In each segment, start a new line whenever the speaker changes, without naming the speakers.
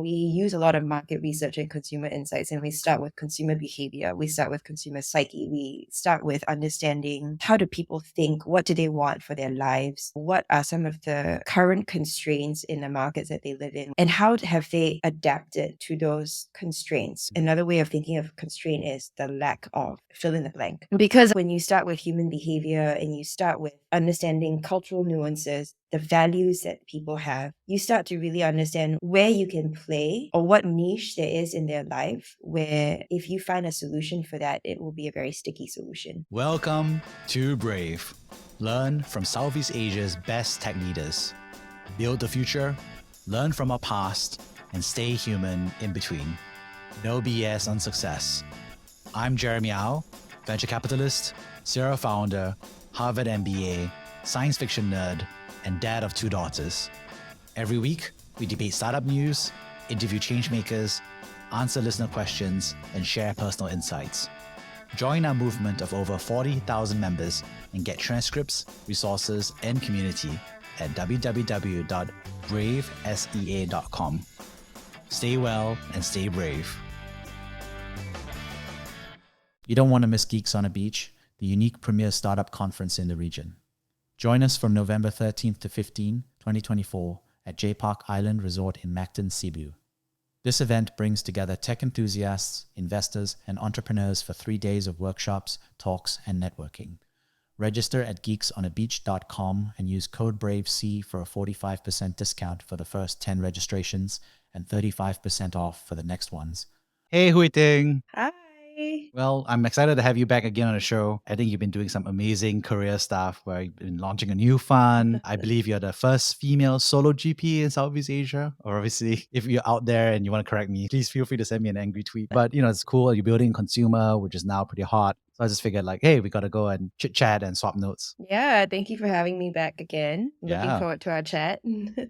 We use a lot of market research and consumer insights, and we start with consumer behavior. We start with consumer psyche. We start with understanding how do people think? What do they want for their lives? What are some of the current constraints in the markets that they live in? And how have they adapted to those constraints? Another way of thinking of constraint is the lack of fill in the blank. Because when you start with human behavior and you start with understanding cultural nuances, the values that people have, you start to really understand where you can play or what niche there is in their life where if you find a solution for that, it will be a very sticky solution.
Welcome to Brave. Learn from Southeast Asia's best tech leaders. Build the future, learn from our past, and stay human in between. No BS on success. I'm Jeremy Au, venture capitalist, serial founder, Harvard MBA, science fiction nerd, and dad of 2 daughters. Every week, we debate startup news, interview changemakers, answer listener questions, and share personal insights. Join our movement of over 40,000 members and get transcripts, resources, and community at www.bravesea.com. Stay well and stay brave. You don't want to miss Geeks on a Beach, the unique premier startup conference in the region. Join us from November 13th to 15, 2024 at J Park Island Resort in Mactan, Cebu. This event brings together tech enthusiasts, investors, and entrepreneurs for 3 days of workshops, talks, and networking. Register at geeksonabeach.com and use code BRAVEC for a 45% discount for the first 10 registrations and 35% off for the next ones. Hey, Huiting!
Hi!
Well, I'm excited to have you back again on the show. I think you've been doing some amazing career stuff where you've been launching a new fund. I believe you're the first female solo GP in Southeast Asia. Or obviously, if you're out there and you want to correct me, please feel free to send me an angry tweet. But, it's cool. You're building consumer, which is now pretty hot. So I just figured hey, we got to go and chit chat and swap notes.
Yeah, thank you for having me back again. Looking forward to our chat.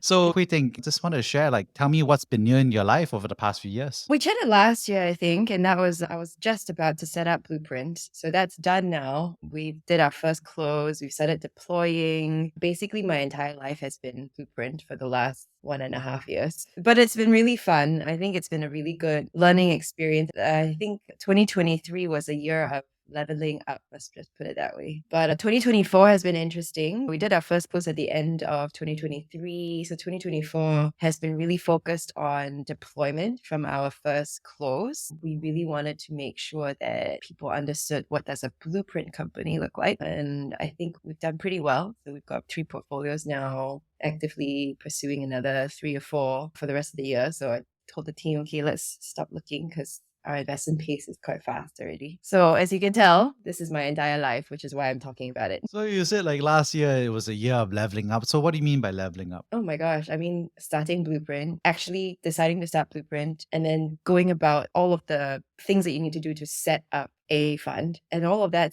So, Huiting, just wanted to share, tell me what's been new in your life over the past few years.
We chatted last year, I think, and I was just about to set up Blueprint. So that's done now. We did our first close. We've started deploying. Basically, my entire life has been Blueprint for the last 1.5 years. But it's been really fun. I think it's been a really good learning experience. I think 2023 was a year of leveling up, let's just put it that way. But 2024 has been interesting. We did our first post at the end of 2023. So 2024 has been really focused on deployment from our first close. We really wanted to make sure that people understood what does a Blueprint company look like. And I think we've done pretty well. So we've got 3 portfolios now, actively pursuing another 3 or 4 for the rest of the year. So I told the team, okay, let's stop looking because our investment pace is quite fast already. So as you can tell, this is my entire life, which is why I'm talking about it.
So you said last year it was a year of leveling up. So what do you mean by leveling up?
Oh my gosh. I mean, starting Blueprint, actually deciding to start Blueprint, and then going about all of the things that you need to do to set up a fund. And all of that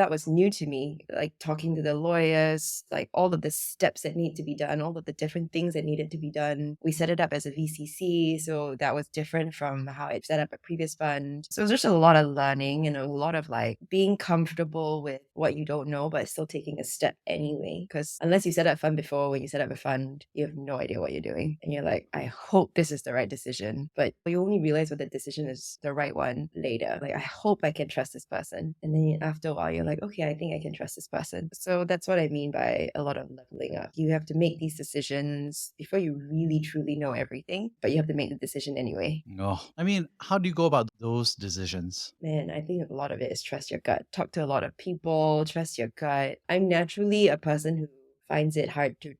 was new to me, talking to the lawyers, all of the steps that need to be done, all of the different things that needed to be done. We set it up as a VCC, so that was different from how I set up a previous fund. So it was just a lot of learning and a lot of being comfortable with what you don't know, but still taking a step anyway. Because unless you set up a fund before, when you set up a fund, you have no idea what you're doing. And you're like, I hope this is the right decision. But you only realize what the decision is the right one later. I hope I can trust this person. And then after a while, you're like, okay, I think I can trust this person. So that's what I mean by a lot of leveling up. You have to make these decisions before you really truly know everything, but you have to make the decision anyway.
Oh, I mean, how do you go about those decisions?
Man, I think a lot of it is trust your gut. Talk to a lot of people, trust your gut. I'm naturally a person who finds it hard to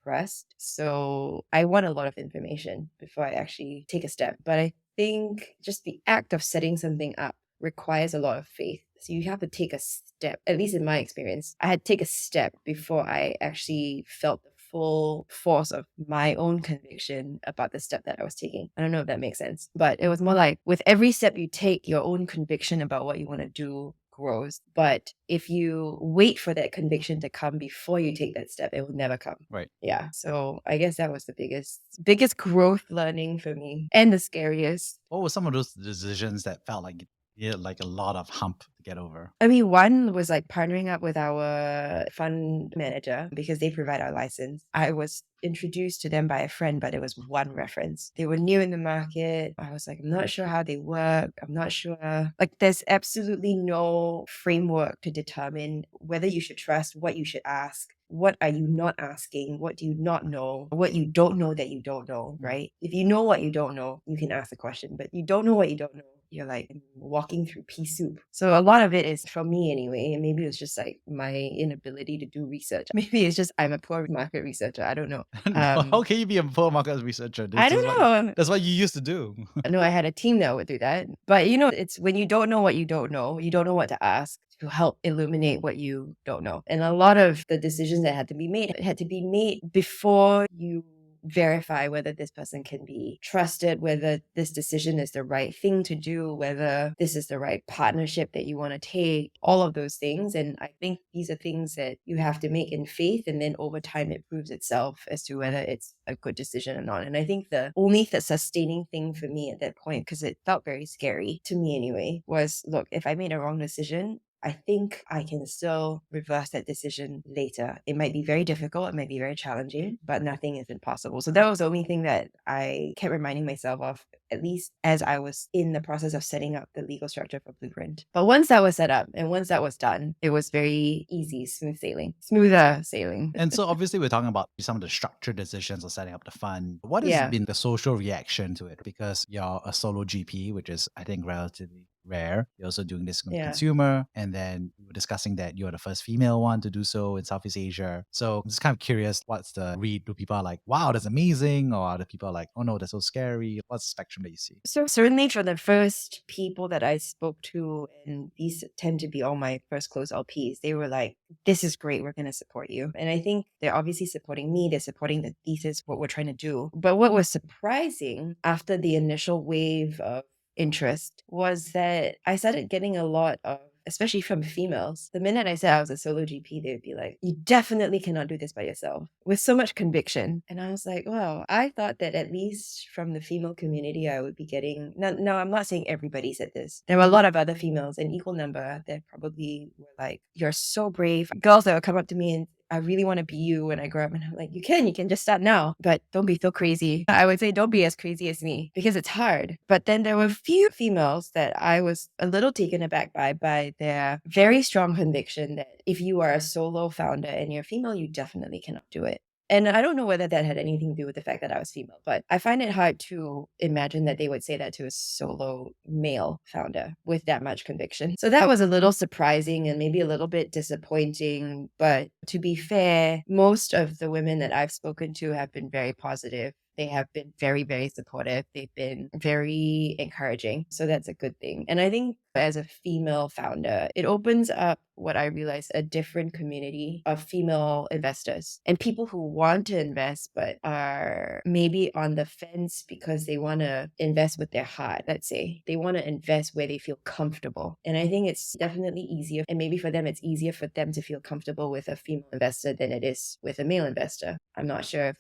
trust. So I want a lot of information before I actually take a step. But I think just the act of setting something up requires a lot of faith. So you have to take a step, at least in my experience. I had to take a step before I actually felt the full force of my own conviction about the step that I was taking. I don't know if that makes sense, but it was more like with every step you take, your own conviction about what you want to do grows. But if you wait for that conviction to come before you take that step, it will never come.
Right.
Yeah. So I guess that was the biggest growth learning for me and the scariest.
What were some of those decisions that felt like Yeah, like a lot of hump to get over.
I mean, one was like partnering up with our fund manager because they provide our license. I was introduced to them by a friend, but it was one reference. They were new in the market. I was like, I'm not sure how they work. I'm not sure. Like, there's absolutely no framework to determine whether you should trust, what you should ask. What are you not asking? What do you not know? What you don't know that you don't know, right? If you know what you don't know, you can ask the question, but you don't know what you don't know. You're like walking through pea soup. So a lot of it is from me anyway. And maybe it's just like my inability to do research. Maybe it's just I'm a poor market researcher. I don't know.
No, how can you be a poor market researcher?
I
This is
don't
what
know.
that's what you used to do.
I know I had a team that would do that. But it's when you don't know what you don't know what to ask to help illuminate what you don't know. And a lot of the decisions that had to be made before you verify whether this person can be trusted, whether this decision is the right thing to do, whether this is the right partnership that you want to take, all of those things. And I think these are things that you have to make in faith. And then over time, it proves itself as to whether it's a good decision or not. And I think the only sustaining thing for me at that point, because it felt very scary to me anyway, was look, if I made a wrong decision, I think I can still reverse that decision later. It might be very difficult, it might be very challenging, but nothing is impossible. So that was the only thing that I kept reminding myself of, at least as I was in the process of setting up the legal structure for Blueprint. But once that was set up and once that was done, it was very easy, smoother sailing.
And so obviously we're talking about some of the structured decisions of setting up the fund. What has
Yeah.
been the social reaction to it? Because you're a solo GP, which is I think relatively rare. You're also doing this with
Yeah.
consumer, and then we were discussing that you're the first female one to do so in Southeast Asia. So I'm just kind of curious, what's the read? Do people are like, wow, that's amazing? Or are the people like, oh no, that's so scary? What's the spectrum that you see?
So certainly for the first people that I spoke to, and these tend to be all my first close LPs, they were like, this is great. We're going to support you. And I think they're obviously supporting me. They're supporting the thesis, what we're trying to do. But what was surprising after the initial wave of interest was that I started getting a lot of, especially from females. The minute I said I was a solo GP, they would be like, you definitely cannot do this by yourself, with so much conviction. And I was like, wow, I thought that at least from the female community, I would be getting, no, I'm not saying everybody said this. There were a lot of other females, an equal number, that probably were like, you're so brave. Girls that would come up to me and I really want to be you when I grow up. And I'm like, you can just start now, but don't be so crazy. I would say don't be as crazy as me because it's hard. But then there were a few females that I was a little taken aback by their very strong conviction that if you are a solo founder and you're female, you definitely cannot do it. And I don't know whether that had anything to do with the fact that I was female, but I find it hard to imagine that they would say that to a solo male founder with that much conviction. So that was a little surprising and maybe a little bit disappointing. But to be fair, most of the women that I've spoken to have been very positive. They have been very, very supportive. They've been very encouraging. So that's a good thing. And I think as a female founder, it opens up what I realized a different community of female investors and people who want to invest but are maybe on the fence because they want to invest with their heart. Let's say they want to invest where they feel comfortable. And I think it's definitely easier. And maybe for them, it's easier for them to feel comfortable with a female investor than it is with a male investor. I'm not sure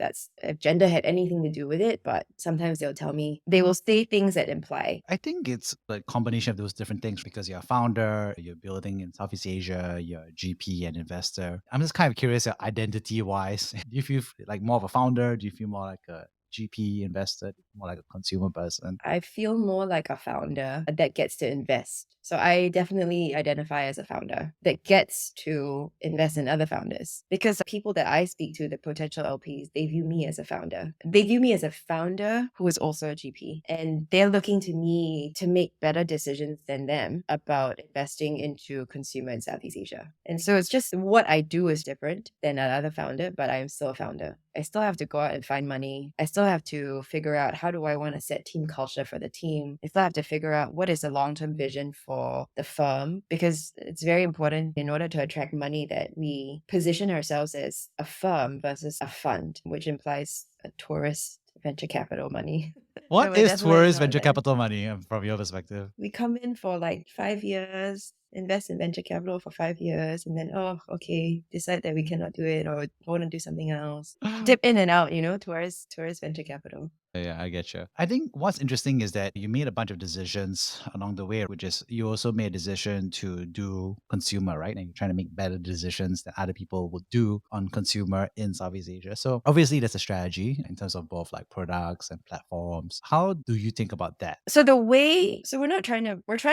if gender had anything to do with it, but sometimes they'll tell me, they will say things that imply.
I think it's a combination of those different things because you're a founder, you're building in Southeast Asia, you're a GP and investor. I'm just kind of curious, identity wise, do you feel like more of a founder? Do you feel more like a GP investor, more like a consumer person?
I feel more like a founder that gets to invest. So I definitely identify as a founder that gets to invest in other founders because people that I speak to, the potential LPs, they view me as a founder. They view me as a founder who is also a GP, and they're looking to me to make better decisions than them about investing into consumer in Southeast Asia. And so it's just what I do is different than another founder, but I am still a founder. I still have to go out and find money. I still have to figure out how do I want to set team culture for the team. I still have to figure out what is the long-term vision for the firm, because it's very important in order to attract money that we position ourselves as a firm versus a fund, which implies a tourist venture capital money. And
What
we're
is
definitely
tourist
not
venture
there.
capital money from your perspective?
We come in for like 5 years, invest in venture capital for 5 years, and then, oh, okay, decide that we cannot do it or want to do something else. Dip in and out, towards venture capital.
Yeah, I get you. I think what's interesting is that you made a bunch of decisions along the way, which is you also made a decision to do consumer, right? And you're trying to make better decisions that other people would do on consumer in Southeast Asia. So obviously there's a strategy in terms of both like products and platforms. How do you think about that?
So we're trying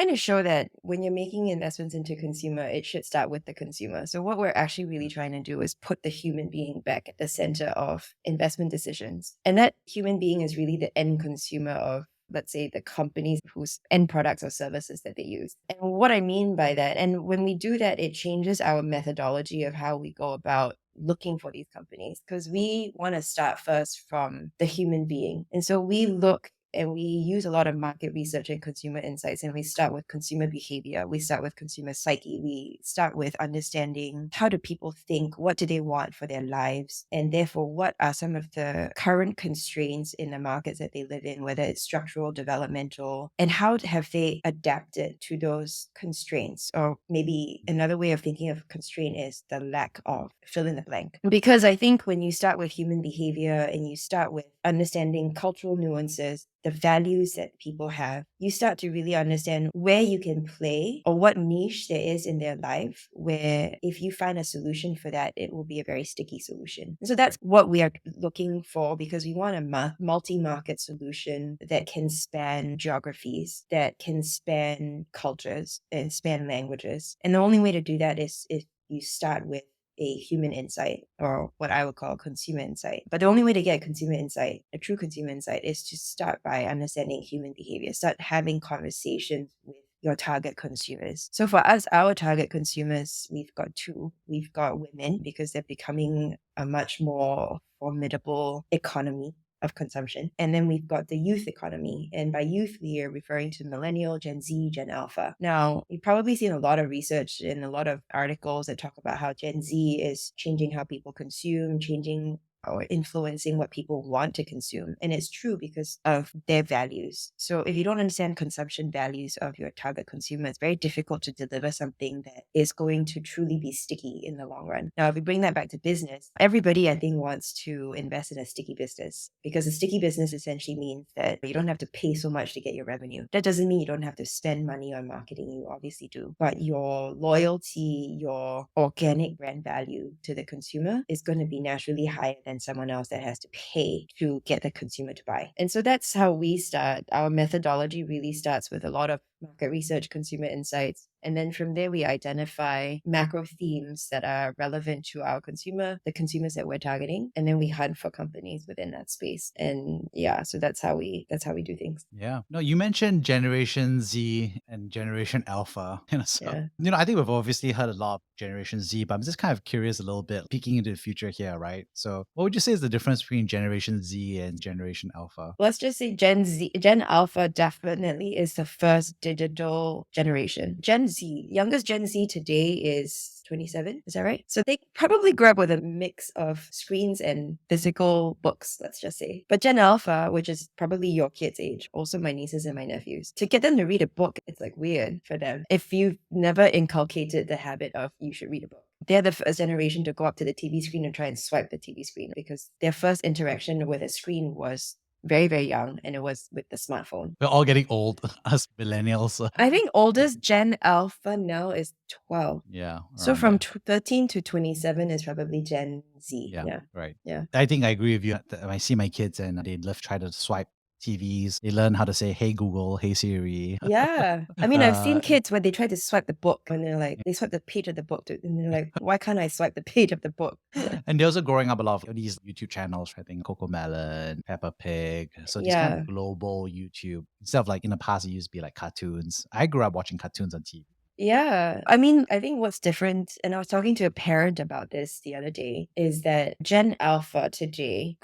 to show that when you're making investments into consumer, it should start with the consumer. So what we're actually really trying to do is put the human being back at the center of investment decisions. And that human being is really the end consumer of, let's say, the companies whose end products or services that they use. And what I mean by that, and when we do that, it changes our methodology of how we go about looking for these companies, because we want to start first from the human being. And so we look and we use a lot of market research and consumer insights, and we start with consumer behavior. We start with consumer psyche. We start with understanding, how do people think? What do they want for their lives? And therefore, what are some of the current constraints in the markets that they live in, whether it's structural, developmental, and how have they adapted to those constraints? Or maybe another way of thinking of constraint is the lack of, fill in the blank. Because I think when you start with human behavior and you start with understanding cultural nuances, the values that people have, you start to really understand where you can play or what niche there is in their life, where if you find a solution for that, it will be a very sticky solution. And so that's what we are looking for, because we want a multi-market solution that can span geographies, that can span cultures and span languages. And the only way to do that is if you start with a human insight, or what I would call consumer insight. But the only way to get consumer insight, a true consumer insight, is to start by understanding human behavior, start having conversations with your target consumers. So for us, our target consumers, we've got two. We've got women, because they're becoming a much more formidable economy of consumption. And then we've got the youth economy. And by youth, we are referring to millennial, Gen Z, Gen Alpha. Now, you've probably seen a lot of research and a lot of articles that talk about how Gen Z is changing how people consume, changing or influencing what people want to consume. And it's true because of their values. So if you don't understand consumption values of your target consumer, it's very difficult to deliver something that is going to truly be sticky in the long run. Now, if we bring that back to business, everybody, I think, wants to invest in a sticky business, because a sticky business essentially means that you don't have to pay so much to get your revenue. That doesn't mean you don't have to spend money on marketing. You obviously do. But your loyalty, your organic brand value to the consumer is going to be naturally higher than someone else that has to pay to get the consumer to buy. And so that's how we start. Our methodology really starts with a lot of market research, consumer insights. And then from there, we identify macro themes that are relevant to our consumer, the consumers that we're targeting. And then we hunt for companies within that space. And yeah, so that's how we do things.
Yeah. No, you mentioned Generation Z and Generation Alpha. So,
Yeah.
I think we've obviously heard a lot of Generation Z, but I'm just kind of curious a little bit, peeking into the future here, right? So, what would you say is the difference between Generation Z and Generation Alpha?
Let's just say Gen Alpha definitely is the first digital generation. Gen Z, youngest Gen Z today is 27. Is that right? So they probably grew up with a mix of screens and physical books, let's just say. But Gen Alpha, which is probably your kids' age, also my nieces and my nephews, to get them to read a book, it's like weird for them. If you've never inculcated the habit of you should read a book, they're the first generation to go up to the TV screen and try and swipe the TV screen, because their first interaction with a screen was very, very young, and it was with the smartphone.
We're all getting old as millennials.
I think oldest Gen Alpha now is 12.
Yeah,
So
around
from
there.
13 to 27 is probably Gen Z.
Yeah,
Yeah.
right.
Yeah.
I think I agree with you. I see my kids and they love try to swipe TVs. They learn how to say, "Hey Google," "Hey Siri."
Yeah. I mean, I've seen
uh,
kids when they try to swipe the book, and they're like, they swipe the page of the book, and they're like, why can't I swipe the page of the book?
and they're also growing up a lot of these YouTube channels, I think Coco Melon, Peppa Pig. So these kind
Yeah.
of global YouTube, instead of like in the past, it used to be like cartoons. I grew up watching cartoons on TV.
Yeah. I mean, I think what's different, and I was talking to a parent about this the other day, is that Gen Alpha today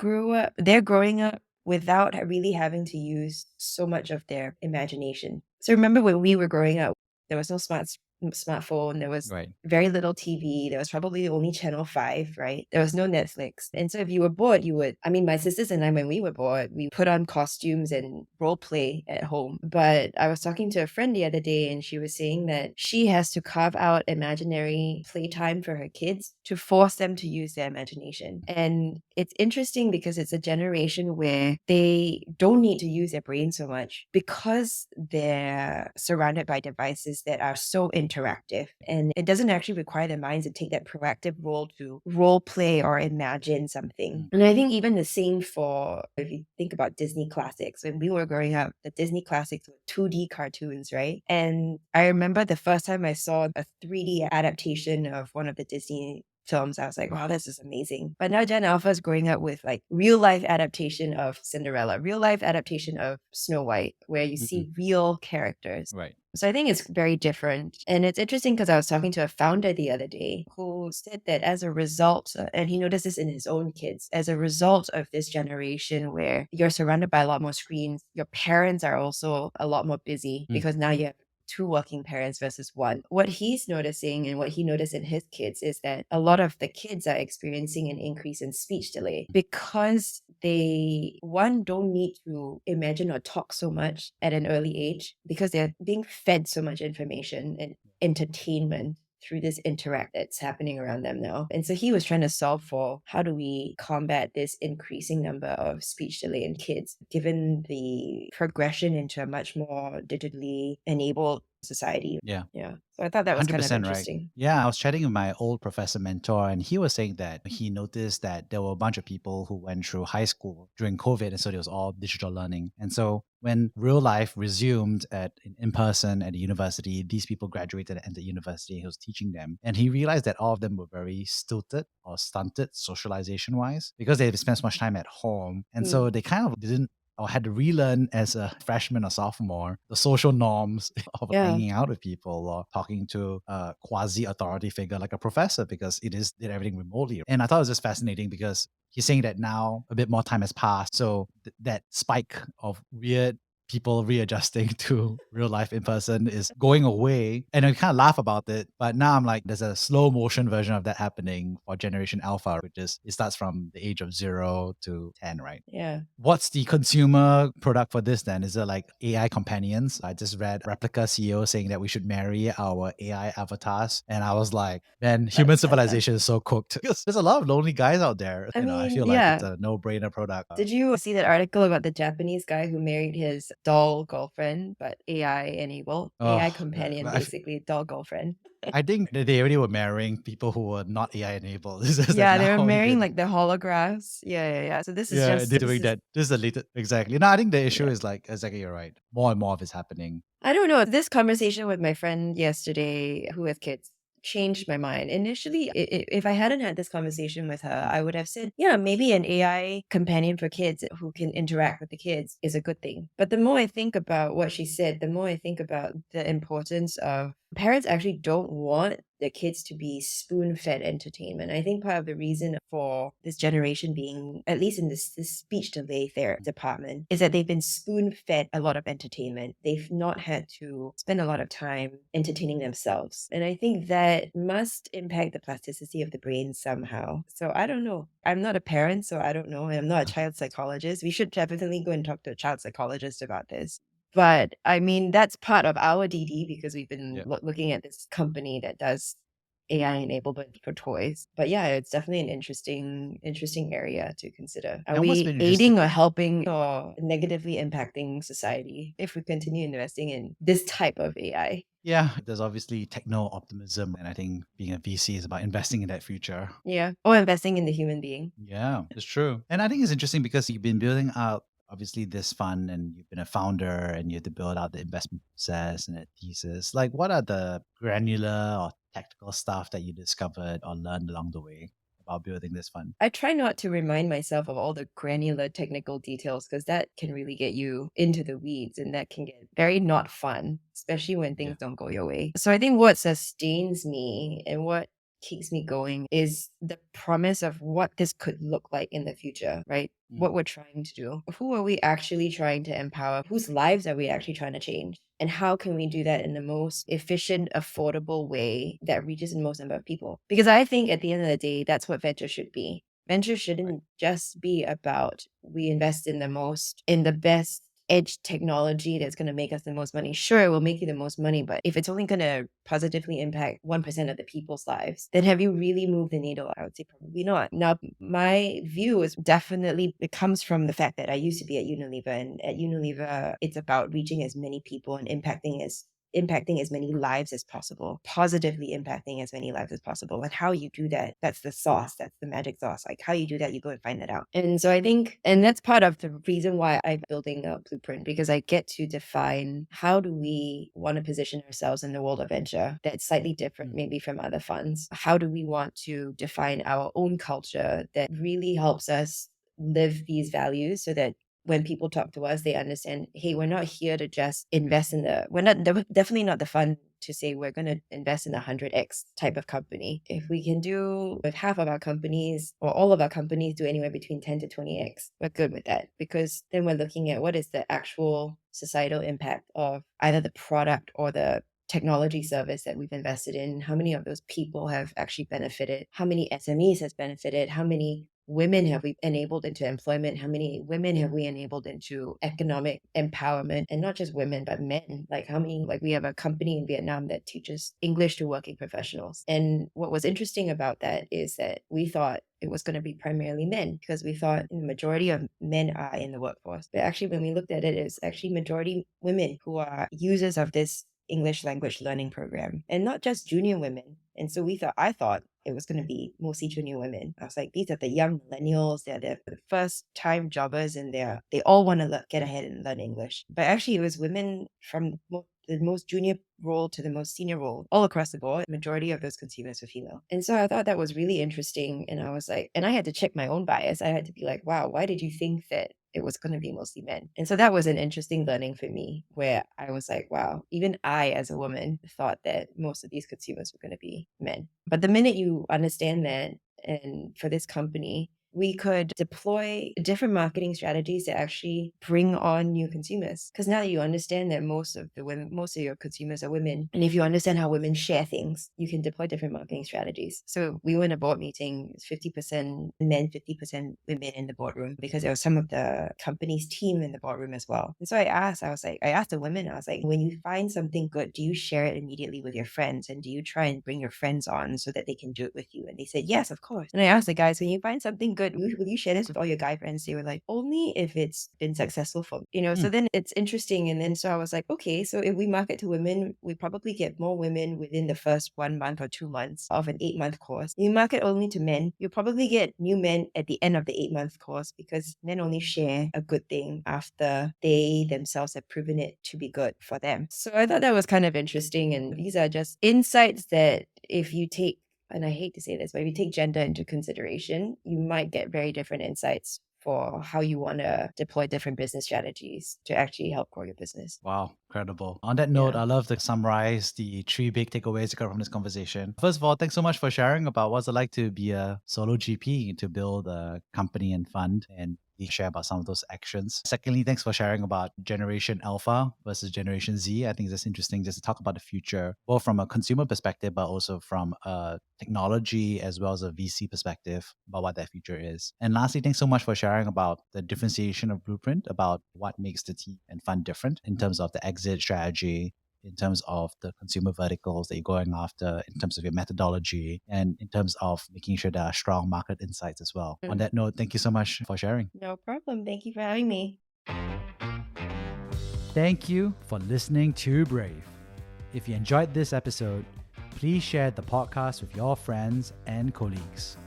they're growing up without really having to use so much of their imagination. So remember when we were growing up, there was no smartphone. There was
Right.
very little TV. There was probably only Channel 5, right? There was no Netflix. And so if you were bored, you would, I mean, my sisters and I, when we were bored, we put on costumes and role play at home. But I was talking to a friend the other day, and she was saying that she has to carve out imaginary playtime for her kids to force them to use their imagination. And it's interesting because it's a generation where they don't need to use their brain so much because they're surrounded by devices that are so interactive. And it doesn't actually require their minds to take that proactive role to role play or imagine something.
Mm.
And I think even the same for, if you think about Disney classics, when we were growing up, the Disney classics were 2D cartoons, right? And I remember the first time I saw a 3D adaptation of one of the Disney films, I was like, wow, this is amazing. But now Gen Alpha is growing up with like real life adaptation of Cinderella, real life adaptation of Snow White, where you
Mm-mm.
see real characters.
Right.
So I think it's very different. And it's interesting because I was talking to a founder the other day who said that as a result, and he noticed this in his own kids, as a result of this generation where you're surrounded by a lot more screens, your parents are also a lot more busy
Mm.
because now you have two working parents versus one. What he's noticing and what he noticed in his kids is that a lot of the kids are experiencing an increase in speech delay because they, one, don't need to imagine or talk so much at an early age because they're being fed so much information and entertainment through this interact that's happening around them now. And so he was trying to solve for how do we combat this increasing number of speech delay in kids, given the progression into a much more digitally enabled society.
Yeah.
Yeah. So I thought that was kind of
100% right.
interesting.
Yeah, I was chatting with my old professor mentor, and he was saying that he noticed that there were a bunch of people who went through high school during COVID, and so it was all digital learning. And so when real life resumed in person at the university, these people graduated and entered university. He was teaching them, and he realized that all of them were very stilted or stunted socialization wise because they spent so much time at home, and
Mm.
so they kind of didn't or had to relearn as a freshman or sophomore the social norms of
Yeah.
hanging out with people or talking to a quasi authority figure like a professor because it is did everything remotely. And I thought it was just fascinating because he's saying that now a bit more time has passed, so that spike of weird people readjusting to real life in person is going away. And I kind of laugh about it. But now I'm like, there's a slow motion version of that happening for Generation Alpha, which is it starts from the age of 0 to 10, right?
Yeah.
What's the consumer product for this then? Is it like AI companions? I just read Replica CEO saying that we should marry our AI avatars. And I was like, man, human civilization is so cooked. Because there's a lot of lonely guys out there.
I
I
mean,
feel like it's
yeah.
a no-brainer product.
Did you see that article about the Japanese guy who married his doll girlfriend, but AI enabled? AI
Oh,
companion, basically, doll girlfriend.
I think that they already were marrying people who were not AI enabled. It's just that
Yeah, they were
now he
marrying
can.
like the holographs. Yeah, yeah, yeah. So this is
Yeah,
just
they're
this
doing
is
that. This is the latest. Exactly. No, I think the issue
yeah.
is like, exactly, you're right. More and more of it's happening.
I don't know. This conversation with my friend yesterday, who has kids, changed my mind. Initially, if I hadn't had this conversation with her, I would have said, yeah, maybe an AI companion for kids who can interact with the kids is a good thing. But the more I think about what she said, the more I think about the importance of parents actually don't want their kids to be spoon fed entertainment. I think part of the reason for this generation being, at least in this speech delay therapy department, is that they've been spoon fed a lot of entertainment. They've not had to spend a lot of time entertaining themselves. And I think that must impact the plasticity of the brain somehow. So I don't know. I'm not a parent, so I don't know. And I'm not a child psychologist. We should definitely go and talk to a child psychologist about this. But I mean, that's part of our DD because we've been
Yeah.
looking at this company that does AI enablement for toys. But yeah, it's definitely an interesting area to consider. Are
And what's
we
been interesting.
aiding or helping or negatively impacting society if we continue investing in this type of AI?
Yeah, there's obviously techno optimism. And I think being a VC is about investing in that future.
Yeah. Or investing in the human being.
Yeah, it's true. And I think it's interesting because you've been building out obviously this fund and you've been a founder and you have to build out the investment process and the thesis. Like, what are the granular or tactical stuff that you discovered or learned along the way about building this fund?
I try not to remind myself of all the granular technical details because that can really get you into the weeds and that can get very not fun, especially when
Yeah.
things don't go your way. So I think what sustains me and what keeps me going is the promise of what this could look like in the future, right?
Mm.
What we're trying to do. Who are we actually trying to empower? Whose lives are we actually trying to change? And how can we do that in the most efficient, affordable way that reaches the most number of people? Because I think at the end of the day, that's what venture should be. Venture
Right.
shouldn't just be about we invest in the best edge technology that's going to make us the most money. Sure, it will make you the most money, but if it's only going to positively impact 1% of the people's lives, then have you really moved the needle? I would say probably not. Now, my view is definitely, it comes from the fact that I used to be at Unilever, and at Unilever, it's about reaching as many people and impacting as many lives as possible, positively impacting as many lives as possible. And how you do that, that's the sauce, that's the magic sauce. Like how you do that, you go and find that out. And so I think, and that's part of the reason why I'm building a blueprint, because I get to define how do we want to position ourselves in the world of venture that's slightly different maybe from other funds. How do we want to define our own culture that really helps us live these values so that when people talk to us, they understand, hey, we're not here to just invest in we're not, definitely not the fund to say we're going to invest in a 100x type of company. If we can do with half of our companies or all of our companies do anywhere between 10 to 20x, we're good with that, because then we're looking at what is the actual societal impact of either the product or the technology service that we've invested in. How many of those people have actually benefited? How many SMEs has benefited? How many women have we enabled into employment? How many women have we enabled into economic empowerment? And not just women, but men. Like how many, like we have a company in Vietnam that teaches English to working professionals. And what was interesting about that is that we thought it was going to be primarily men, because we thought the majority of men are in the workforce. But actually, when we looked at it, it's actually majority women who are users of this English language learning program, and not just junior women. And so I thought it was going to be mostly junior women. I was like, these are the young millennials. They're the first time jobbers, and they all want to get ahead and learn English. But actually, it was women from the most junior role to the most senior role, all across the board. Majority of those consumers were female. And so I thought that was really interesting. And I was like, and I had to check my own bias. I had to be like, wow, why did you think that it was going to be mostly men? And so that was an interesting learning for me, where I was like, wow, even I, as a woman, thought that most of these consumers were going to be men. But the minute you understand that, and for this company, we could deploy different marketing strategies to actually bring on new consumers. Because now that you understand that most of your consumers are women, and if you understand how women share things, you can deploy different marketing strategies. So we were in a board meeting, 50% men, 50% women in the boardroom, because there was some of the company's team in the boardroom as well. And so I asked the women, I was like, when you find something good, do you share it immediately with your friends? And do you try and bring your friends on so that they can do it with you? And they said, yes, of course. And I asked the guys, when you find something good, will you share this with all your guy friends? They were like, only if it's been successful for, so then it's interesting. And then so I was like, okay, so if we market to women, we probably get more women within the first 1 month or 2 months of an 8-month course. You market only to men, you'll probably get new men at the end of the 8-month course, because men only share a good thing after they themselves have proven it to be good for them. So I thought that was kind of interesting. And these are just insights that if you take, and I hate to say this, but if you take gender into consideration, you might get very different insights for how you want to deploy different business strategies to actually help grow your business.
Wow, incredible. On that note,
Yeah.
I love to summarize the 3 big takeaways you got from this conversation. First of all, thanks so much for sharing about what's it like to be a solo GP, to build a company and fund, and share about some of those actions. Secondly, thanks for sharing about Generation Alpha versus Generation Z. I think that's interesting just to talk about the future, both from a consumer perspective, but also from a technology as well as a VC perspective about what that future is. And lastly, thanks so much for sharing about the differentiation of Blueprint, about what makes the team and fund different in terms of the exit strategy, in terms of the consumer verticals that you're going after, in terms of your methodology, and in terms of making sure there are strong market insights as well. On that note, thank you so much for sharing.
No problem. Thank you for having me.
Thank you for listening to Brave. If you enjoyed this episode, please share the podcast with your friends and colleagues.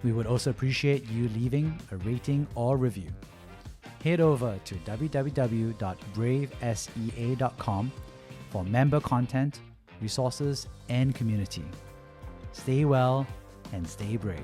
We would also appreciate you leaving a rating or review. Head over to www.bravesea.com for member content, resources, and community. Stay well and stay brave.